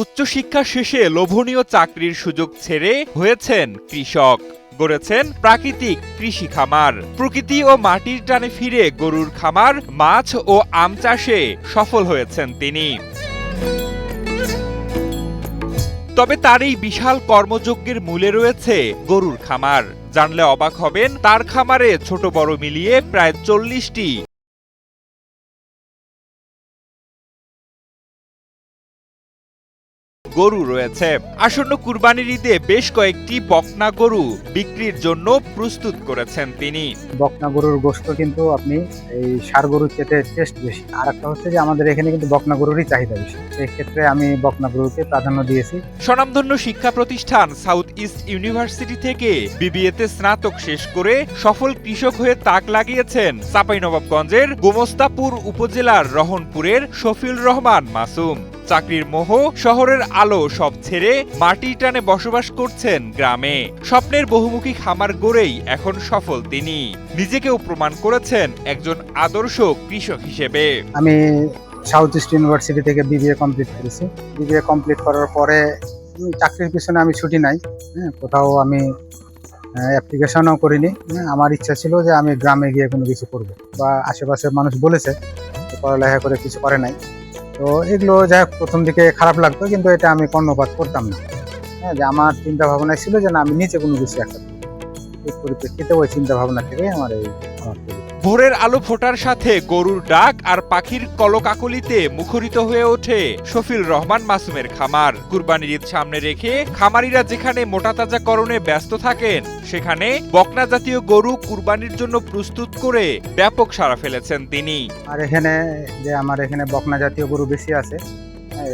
উচ্চশিক্ষা শেষে লোভনীয় চাকরির সুযোগ ছেড়ে হয়েছেন কৃষক, গড়েছেন প্রাকৃতিক কৃষি খামার। প্রকৃতি ও মাটির টানে ফিরে গরুর খামার, মাছ ও আম চাষে সফল হয়েছেন তিনি। তবে তার এই বিশাল কর্মযজ্ঞের মূলে রয়েছে গরুর খামার। জানলে অবাক হবেন, তার খামারে ছোট বড় মিলিয়ে প্রায় 40টি গরু রয়েছে। আসন্ন কুরবানির ঈদে বেশ কয়েকটি বকনা গরু বিক্রির জন্য প্রস্তুত করেছেন তিনি। বকনা গরুর গোশত কিন্তু আপনি এই ষাঁড় গরুর চেয়ে টেস্ট বেশি। আর একটা হচ্ছে যে আমাদের এখানে কিন্তু বকনা গরুরই চাহিদা বেশি, সেই ক্ষেত্রে আমি বকনা গরুকে প্রাধান্য দিয়েছি। স্বনামধন্য শিক্ষা প্রতিষ্ঠান সাউথ ইস্ট ইউনিভার্সিটি থেকে বিবিএতে স্নাতক শেষ করে সফল কৃষক হয়ে তাক লাগিয়েছেন চাঁপাইনবাবগঞ্জের গোমস্তাপুর উপজেলার রহনপুরের শফিউল রহমান মাসুম। চাকরির মোহ, শহরের আলো সব ছেড়ে মাটির টানে বসবাস করছেন গ্রামে। স্বপ্নের বহুমুখী খামার গড়েই এখন সফল তিনি। নিজেকেও প্রমাণ করেছেন একজন আদর্শ কৃষক হিসেবে। আমি সাউথ ইস্ট ইউনিভার্সিটি থেকে বিবিএ কমপ্লিট করেছি। বিবিএ কমপ্লিট করার পরে চাকরির পিছনে আমি ছুটি নাই, কোথাও আমি অ্যাপ্লিকেশনও করিনি। আমার ইচ্ছা ছিল যে আমি গ্রামে গিয়ে কোনো কিছু করব, বা আশেপাশের মানুষ বলেছে পড়ালেখা করে কিছু করে নাই। তো এগুলো যাই হোক, প্রথম দিকে খারাপ লাগতো, কিন্তু এটা আমি কর্ণপাত করতাম না। যে আমার চিন্তা ভাবনা ছিল যে না, আমি নিচে কোনো কিছু একটা পরিপ্রেক্ষিতে ওই চিন্তা ভাবনা থেকে আমার এই ভোরের আলো ফোটার সাথে গরুর ডাক আর পাখির কলকাকলিতে মুখরিত হয়ে ওঠে শফিউল রহমান মাসুমের খামার। কুরবানির ঈদ সামনে রেখে খামারিরা যেখানে মোটাতাজাকরণে ব্যস্ত থাকেন, সেখানে বকনা জাতীয় গরু কুরবানির জন্য প্রস্তুত করে ব্যাপক সাড়া ফেলেছেন তিনি। আর এখানে যে আমার এখানে বকনা জাতীয় গরু বেশি আছে,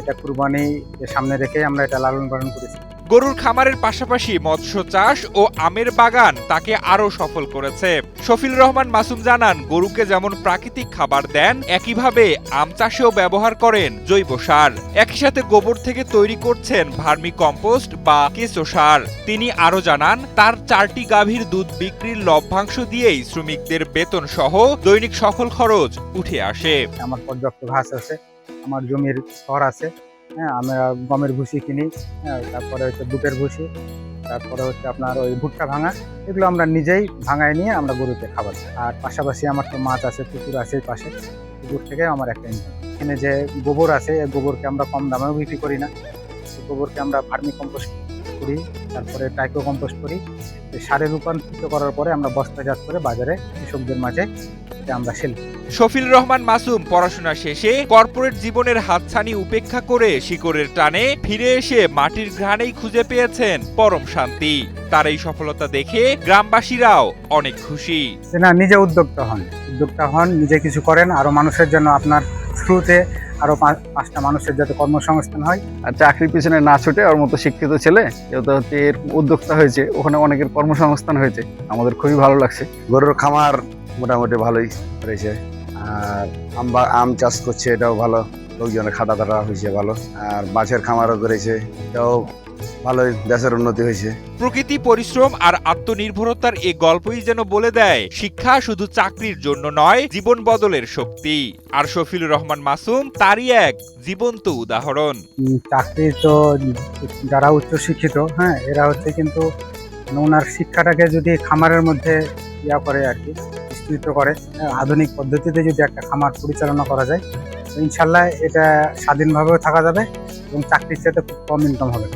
এটা কুরবানি সামনে রেখে আমরা এটা লালন পালন করেছি। গরুর খামারের পাশাপাশি মৎস্য চাষ ও আমের বাগান তাকে আরো সফল করেছে। শফিউল রহমান মাসুম জানান, গরুকে যেমন প্রাকৃতিক খাবার দেন, একইভাবে আম চাষেও ব্যবহার করেন জৈব সার। একই সাথে গোবর থেকে তৈরি করছেন ভার্মি কম্পোস্ট বা কেঁচো সার। তিনি আরো জানান, তার 4টি গাভীর দুধ বিক্রির লভ্যাংশ দিয়েই শ্রমিকদের বেতন সহ দৈনিক সকল খরচ উঠে আসে। আমার পর্যাপ্ত ঘাস আছে, আমার জমির খড় আছে, আমরা গমের ভুসি কিনি, তারপরে হচ্ছে বুটের ভুসি, তারপরে হচ্ছে আপনার ওই ভুট্টা ভাঙা, এগুলো আমরা নিজেই ভাঙায় নিয়ে আমরা গরুকে খাবার দিই। আর পাশাপাশি আমার তো মাছ আছে, পুকুর আছে পাশে, পুকুর থেকে আমার একটা ইনকাম। এখানে যে গোবর আছে, এই গোবরকে আমরা কম দামেও বিক্রি করি না। গোবরকে আমরা ভার্মি কম্পোস্ট করি, তারপরে টাইকো কম্পোস্ট করি। সারে রূপান্তরিত করার পরে আমরা বস্তাজাত করে বাজারে কৃষকদের মাঝে আমরা সেল করি। শফিউল রহমান মাসুম পড়াশোনা শেষে কর্পোরেট জীবনের হাতছানি উপেক্ষা করে শিকড়ের টানে ফিরে এসে মাটির ঘ্রাণেই খুঁজে পেয়েছেন পরম শান্তি। তার এই সফলতা দেখে গ্রামবাসীরাও অনেক খুশি। না, নিজে উদ্যোক্তা হন, নিজে কিছু করেন, আরো মানুষের জন্য আপনার থ্রুতে আরো 5টা মানুষের যাতে কর্মসংস্থান হয়। আর চাকরির পিছনে না ছুটে ওর মতো শিক্ষিত ছেলে যেহেতু হচ্ছে এর উদ্যোক্তা হয়েছে, ওখানে অনেকের কর্মসংস্থান হয়েছে, আমাদের খুবই ভালো লাগছে। গরুর খামার মোটামুটি ভালোই করেছে, আর আম চাষ করছে, এটাও ভালো, লোকজনের খাটা দাটা হয়েছে ভালো। আর মাছের খামারও করেছে, এটাও ভালোই, দেশের উন্নতি হয়েছে। প্রকৃতি, পরিশ্রম আর আত্মনির্ভরতার এই গল্পই যেন বলে দেয়, শিক্ষা শুধু চাকরির জন্য নয়, জীবন বদলের শক্তি। আর শফিউল রহমান মাসুম তারই এক জীবন্ত উদাহরণ। চাকরি তো যারা উচ্চশিক্ষিত, এরা হচ্ছে কিন্তু ওনার শিক্ষাটাকে যদি খামারের মধ্যে ইয়া করে আর কি, বিস্তৃত করে, আধুনিক পদ্ধতিতে যদি একটা খামার পরিচালনা করা যায়, ইনশাল্লাহ এটা স্বাধীনভাবেও থাকা যাবে এবং চাকরির চাইতে খুব কম ইনকাম হবে।